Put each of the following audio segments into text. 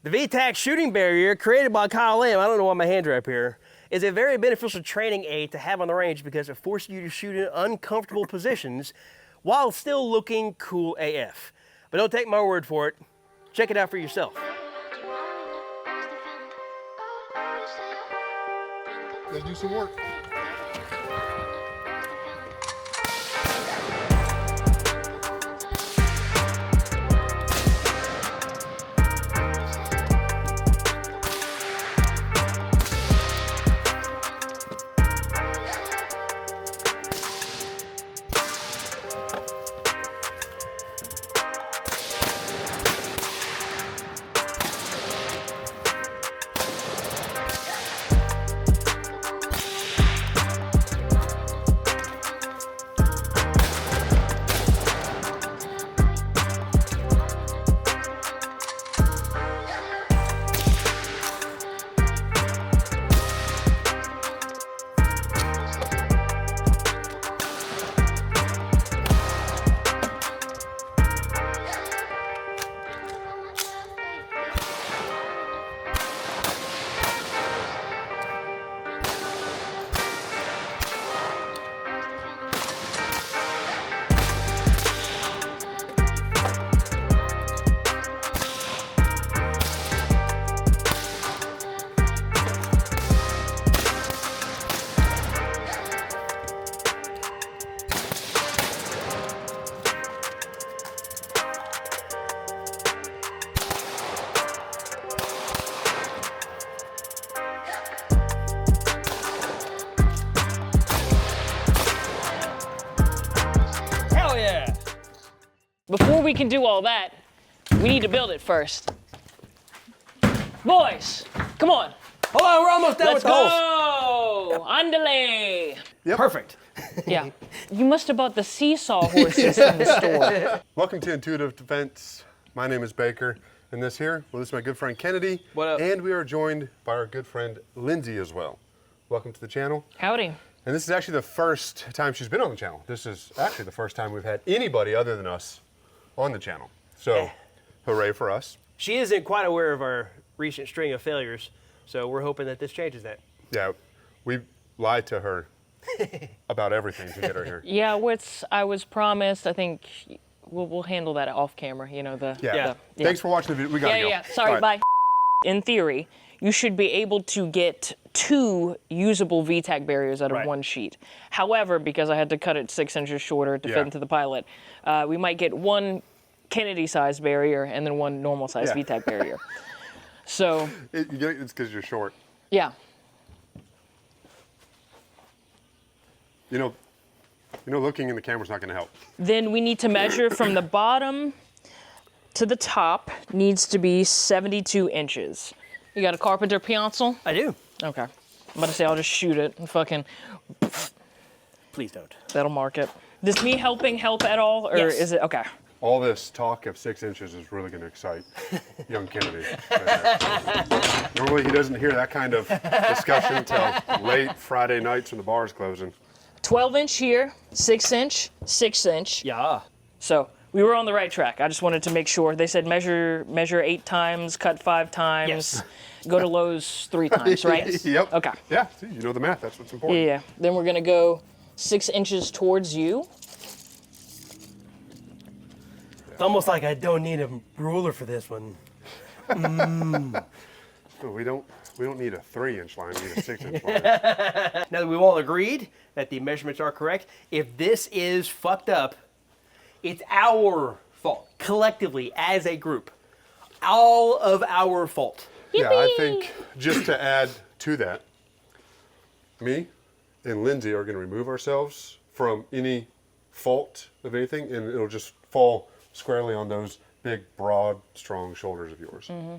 The VTAC shooting barrier, created by Kyle Lamb, I don't know why my hands are up here, is a very beneficial training aid to have on the range because it forces you to shoot in uncomfortable positions while still looking cool AF. But don't take my word for it. Check it out for yourself. Let's do some work. Before we can do all that, we need to build it first. Boys, come on. Hold on, we're almost done with Let's the holes. go. Andale. Yep. Perfect. Yeah. You must have bought the seesaw horses in the store. Welcome to Intuitive Defense. My name is Baker, and this here, well, this is my good friend Kennedy. What up? And we are joined by our good friend Lyndsey as well. Welcome to the channel. Howdy. And this is actually the first time she's been on the channel. This is actually the first time we've had anybody other than us on the channel. So, Yeah. Hooray for us. She isn't quite aware of our recent string of failures, so we're hoping that this changes that. Yeah, we lied to her about everything to get her here. Yeah, I was promised, I think we'll handle that off camera, you know, Yeah. Thanks for watching the video. We gotta go. Yeah. Sorry, All right. bye. In theory, you should be able to get 2 usable VTAC barriers out of Right. 1 sheet. However, because I had to cut it 6 inches shorter to Yeah. fit into the pilot, we might get 1 Kennedy-sized barrier and then 1 normal-sized Yeah. VTAC barrier. So, It's because you're short. yeah. You know, looking in the camera's not gonna help. Then we need to measure from the bottom to the top, needs to be 72 inches. You got a carpenter pencil? I do. Okay. I'm about to say I'll just shoot it and fucking, Please don't. that'll mark it. Does me helping help at all, or Yes. is it, okay. All this talk of 6 inches is really gonna excite young Kennedy. Normally he doesn't hear that kind of discussion until late Friday nights when the bar is closing. 12 inch here, 6 inch, 6 inch. Yeah. So we were on the right track. I just wanted to make sure. They said measure 8 times, cut 5 times, Yes. go to Lowe's 3 times, right? Yep. Okay. Yeah, see, you know the math, that's what's important. Yeah. Then we're gonna go 6 inches towards you. It's almost like I don't need a ruler for this one. So we don't need a 3-inch line, we need a 6-inch line. Now that we've all agreed that the measurements are correct, if this is fucked up, it's our fault, collectively, as a group. All of our fault. Yeah, I think just to add to that, me and Lyndsey are gonna remove ourselves from any fault of anything, and it'll just fall squarely on those big, broad, strong shoulders of yours. Mm-hmm.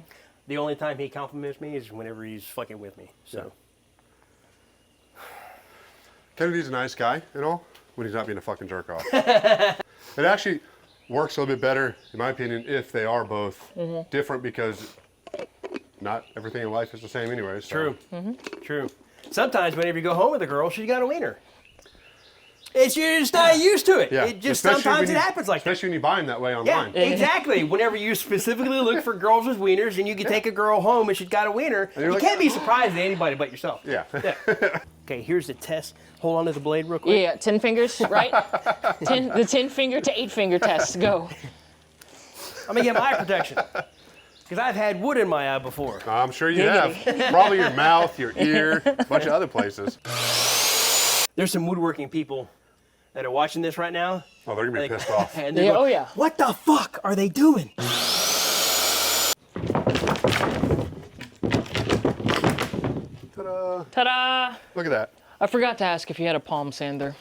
The only time he compliments me is whenever he's fucking with me. So Kennedy's a nice guy and all, when he's not being a fucking jerk off. It actually works a little bit better, in my opinion, if they are both different, because not everything in life is the same anyway. So. true. True. Sometimes whenever you go home with a girl, she's got a wiener. It's you're just not used to it. Yeah. It just Especially sometimes when it happens like that. Especially when you buy them that way Yeah, online. exactly. Whenever you specifically look for girls with wieners and you can take a girl home and she's got a wiener, you like, can't be surprised at anybody but yourself. Yeah. Okay, here's the test. Hold on to the blade real quick. Yeah, 10 fingers, right? The 10 finger to 8 finger test. Go. I'm gonna get my eye protection. Because I've had wood in my eye before. I'm sure you Giggity. have. Probably your mouth, your ear, a bunch of other places. There's some woodworking people that are watching this right now. Oh, they're gonna be pissed off. And they're Yeah, going, oh yeah. what the fuck are they doing? Ta-da! Ta-da! Look at that. I forgot to ask if you had a palm sander.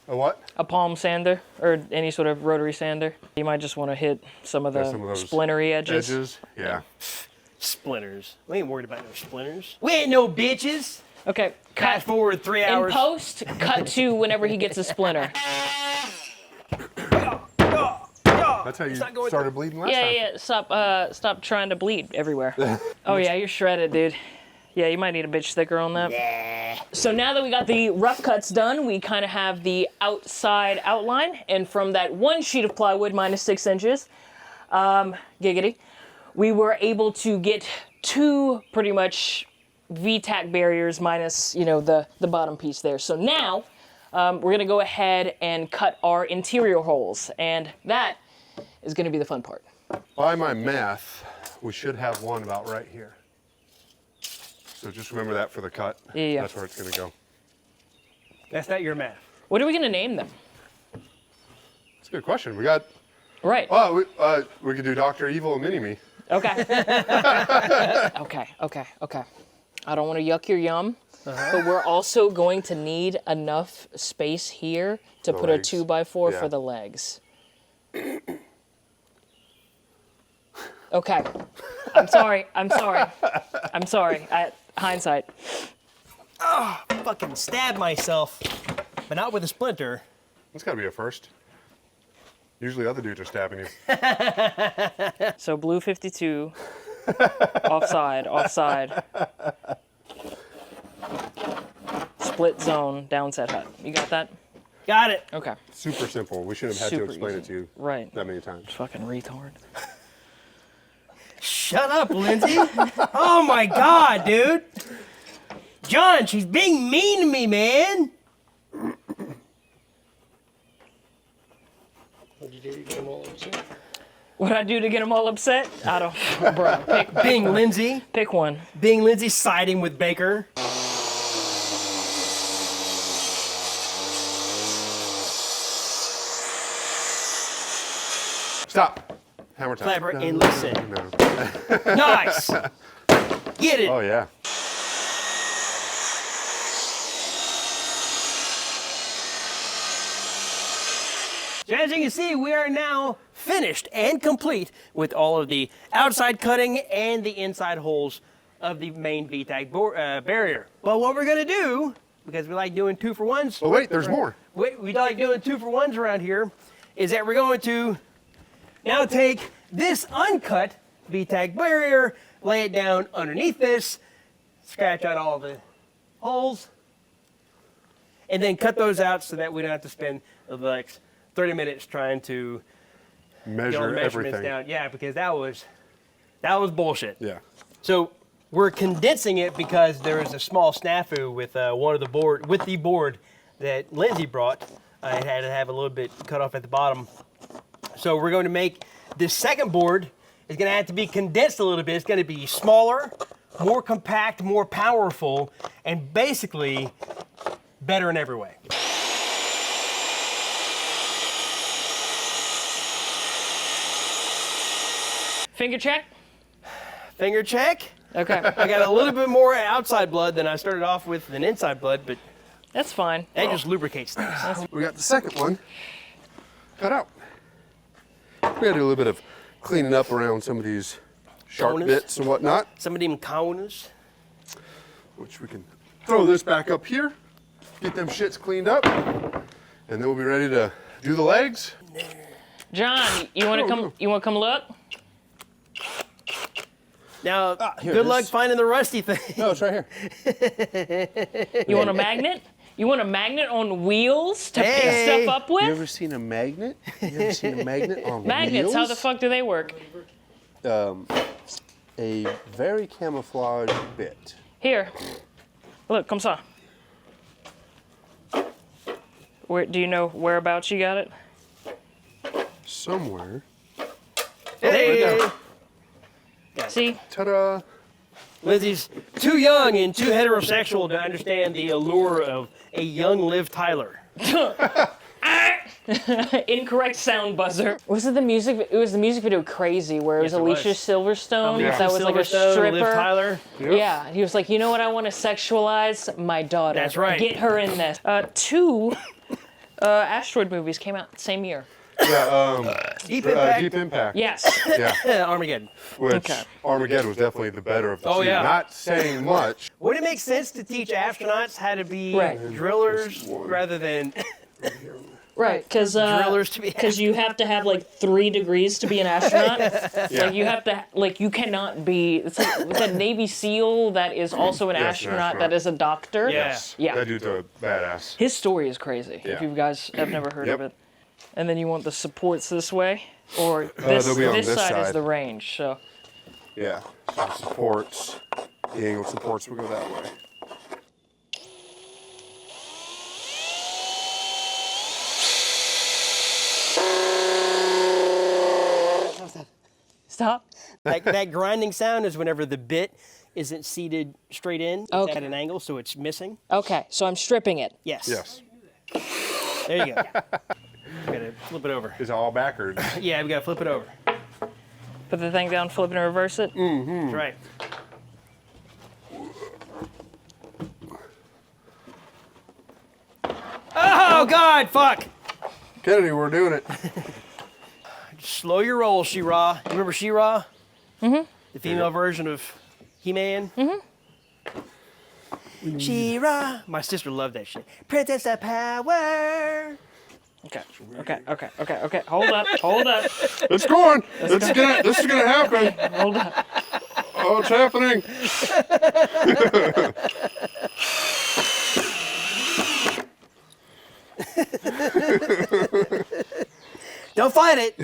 A what? A palm sander or any sort of rotary sander. You might just want to hit some of the Some of those splintery edges. Edges? Yeah. Splinters. We ain't worried about no splinters. We ain't no bitches. Okay, Fast cut. forward 3 In hours. post, cut to whenever he gets a splinter. That's how you It's not going started bleeding last Yeah, time. yeah, stop trying to bleed everywhere. Oh yeah, you're shredded, dude. Yeah, you might need a bitch sticker on that. So now that we got the rough cuts done, we kind of have the outside outline, and from that one sheet of plywood minus 6 inches, giggity, we were able to get 2 pretty much VTAC barriers minus, you know, the bottom piece there. So now we're gonna go ahead and cut our interior holes, and that is gonna be the fun part. By my math, we should have one about right here. So just remember that for the cut. Yeah. That's where it's gonna go. That's not your math. What are we gonna name them? That's a good question. We got, Right. oh, we could do Dr. Evil and Mini-Me. Okay. Okay. I don't want to yuck your yum, but we're also going to need enough space here to put legs. a 2x4 Yeah. for the legs. Okay. I'm sorry. Hindsight. Fucking stab myself, but not with a splinter. That's gotta be a first. Usually other dudes are stabbing you. So blue 52, offside. Split zone, downset hut. You got that? Got it. Okay. Super simple. We shouldn't have had to Super explain easy. it to you Right. that many times. Fucking retard. Shut up, Lyndsey. Oh my God, dude. John, she's being mean to me, man. What'd you do to get them all upset? What'd I do to get them all upset? I don't, bro. Being Lyndsey. Pick one. Being Lyndsey siding with Baker. Stop. Hammer time. Clever and listen. No. Nice. Get it. Oh yeah. So as you can see, we are now finished and complete with all of the outside cutting and the inside holes of the main VTAC barrier. But what we're gonna do, because we like doing 2-for-1s. Oh wait, there's more. We like doing 2-for-1s around here, is that we're going to now take this uncut VTAC barrier, lay it down underneath this, scratch out all the holes, and then cut those out so that we don't have to spend the next 30 minutes trying to get all the Measure measurements everything. down. Yeah, because that was bullshit. Yeah. So we're condensing it because there was a small snafu with the board that Lyndsey brought. It had to have a little bit cut off at the bottom. So we're going to make this second board is going to have to be condensed a little bit. It's going to be smaller, more compact, more powerful, and basically better in every way. Finger check? Finger check. Okay. I got a little bit more outside blood than I started off with than inside blood, but That's fine. that just lubricates things. We got the second one cut out. We gotta do a little bit of cleaning up around some of these sharp Corners. bits and whatnot, Some of them corners. which we can throw this back up here, get them shits cleaned up, and then we'll be ready to do the legs. John, you want to come? You want to come look? Now, here good it luck is. finding the rusty thing. No, it's right here. You want a magnet? You want a magnet on wheels to pick Hey. stuff up with? You ever seen a magnet? You ever seen a magnet on Magnets, wheels? how the fuck do they work? A very camouflaged bit. Here. Look, come saw. Where, do you know whereabouts you got it? Somewhere. Hey. See? Ta-da! Lyndsey's too young and too heterosexual to understand the allure of a young Liv Tyler. Incorrect sound buzzer. Was it the music? It was the music video Crazy, where it was Yes, it Alicia was. Silverstone. Yeah. That was like a Silverstone, stripper. Liv Tyler. Yeah, he was like, you know what I want to sexualize? My daughter. That's right. Get her in this. Two asteroid movies came out the same year. Yeah, Deep Impact. Deep Impact. Yes. Yeah, Armageddon. which Okay. Armageddon was definitely the better of the Oh, two. yeah. Not saying much. Would it make sense to teach astronauts how to be Right. drillers rather than Right, because drillers to be you have to have like 3 degrees to be an astronaut. Yeah. Like you have to, like you cannot be. It's like it's a Navy SEAL that is also an Yes, an astronaut astronaut. that is a doctor. Yeah. Yeah. That dude's a badass. His story is crazy. Yeah. If you guys have never heard Yep. of it. And then you want the supports this way, or this they'll be on this this side is side. the range. So Yeah. So supports. The angle supports will go that way. stop. that grinding sound is whenever the bit isn't seated straight in. It's Okay. at an angle, so it's missing. Okay, so I'm stripping it. Yes. Yes. There you go. We gotta flip it over. It's all backwards. Yeah, we gotta flip it over. Put the thing down, flip it, and reverse it. That's right. Oh God! Fuck! Kennedy, we're doing it. Slow your roll, She-Ra. You remember She-Ra? Mm-hmm. The female version of He-Man? Mm-hmm. She-Ra. My sister loved that shit. Princess of Power. Okay. Hold up. It's going. This is gonna happen. Hold up. Oh, it's happening. Don't fight it.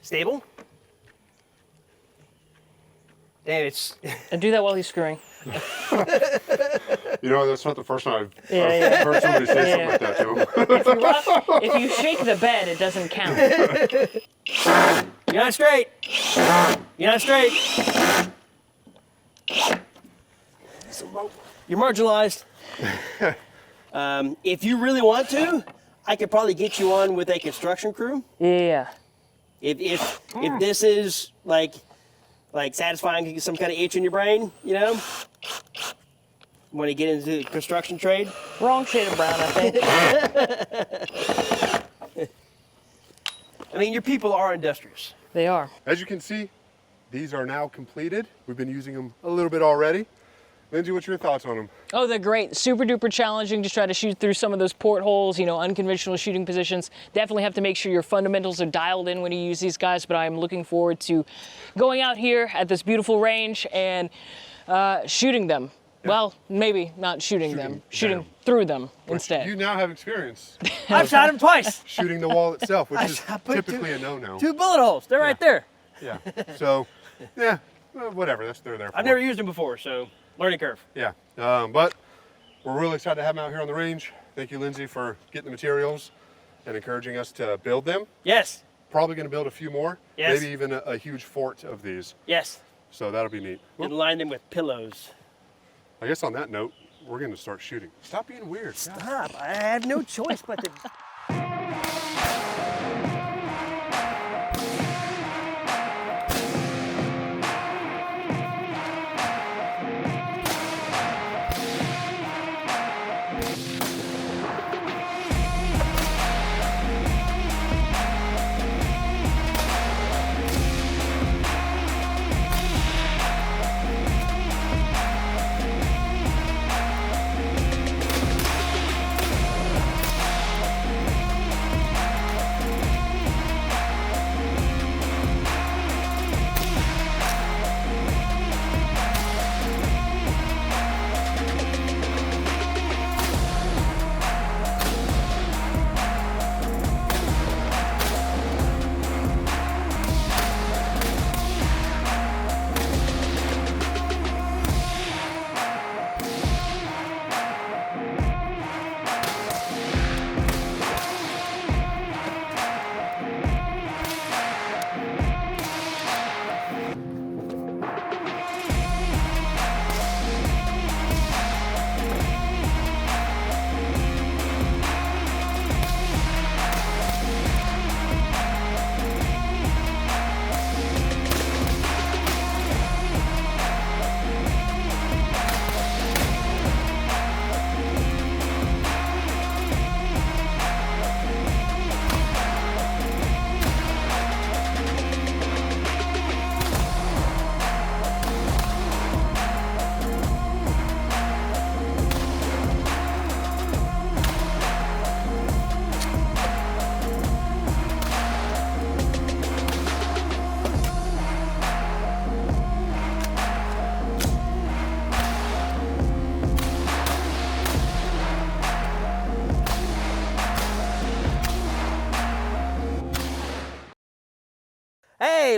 Stable. Damn, it's. And do that while he's screwing. You know, that's not the first time Yeah, I've heard somebody say something Yeah. like that to him. If you shake the bed, it doesn't count. You're not straight. You're not straight. You're marginalized. If you really want to, I could probably get you on with a construction crew. Yeah. If this is like satisfying some kind of itch in your brain, you know, want to get into the construction trade. Wrong shade of brown, I think. I mean, your people are industrious. They are. As you can see, these are now completed. We've been using them a little bit already. Lyndsey, what's your thoughts on them? Oh, they're great. Super duper challenging to try to shoot through some of those portholes, you know, unconventional shooting positions. Definitely have to make sure your fundamentals are dialed in when you use these guys, but I'm looking forward to going out here at this beautiful range and shooting them. Yeah. Well, maybe not shooting them, shooting through them instead. You now have experience I've shot him twice. shooting the wall itself, which is I put typically a no-no. 2 bullet holes. They're right there. Yeah. So, yeah, well, whatever. That's they're there for. I've never used them before, so learning curve. Yeah. But we're really excited to have them out here on the range. Thank you, Lyndsey, for getting the materials and encouraging us to build them. Yes. Probably going to build a few more. Yes. Maybe even a huge fort of these. Yes. So that'll be neat. And line them with pillows. I guess on that note, we're going to start shooting. Stop being weird. Stop. I have no choice but to.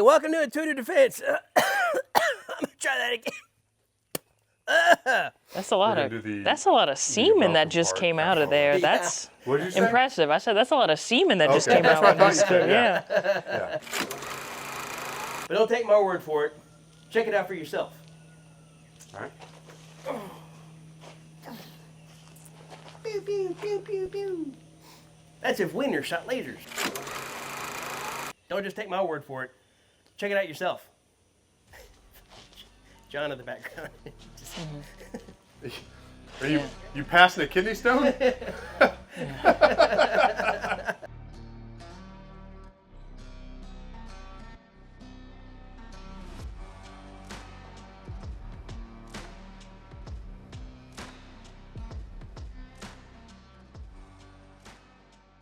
welcome to Intuitive Defense. I'm gonna try that again. That's a lot We're of gonna do the- that's a lot of semen that welcome just part. came out of there. Yeah. That's What did you say? impressive. I said that's a lot of semen that just Okay, came that's out what I when thought you you said, spit. yeah. Yeah. Yeah. But don't take my word for it. Check it out for yourself. All right. Pew, pew, pew, pew, pew. That's if Wiener shot lasers. Don't just take my word for it. Check it out yourself. John in the background. Are you passing a kidney stone?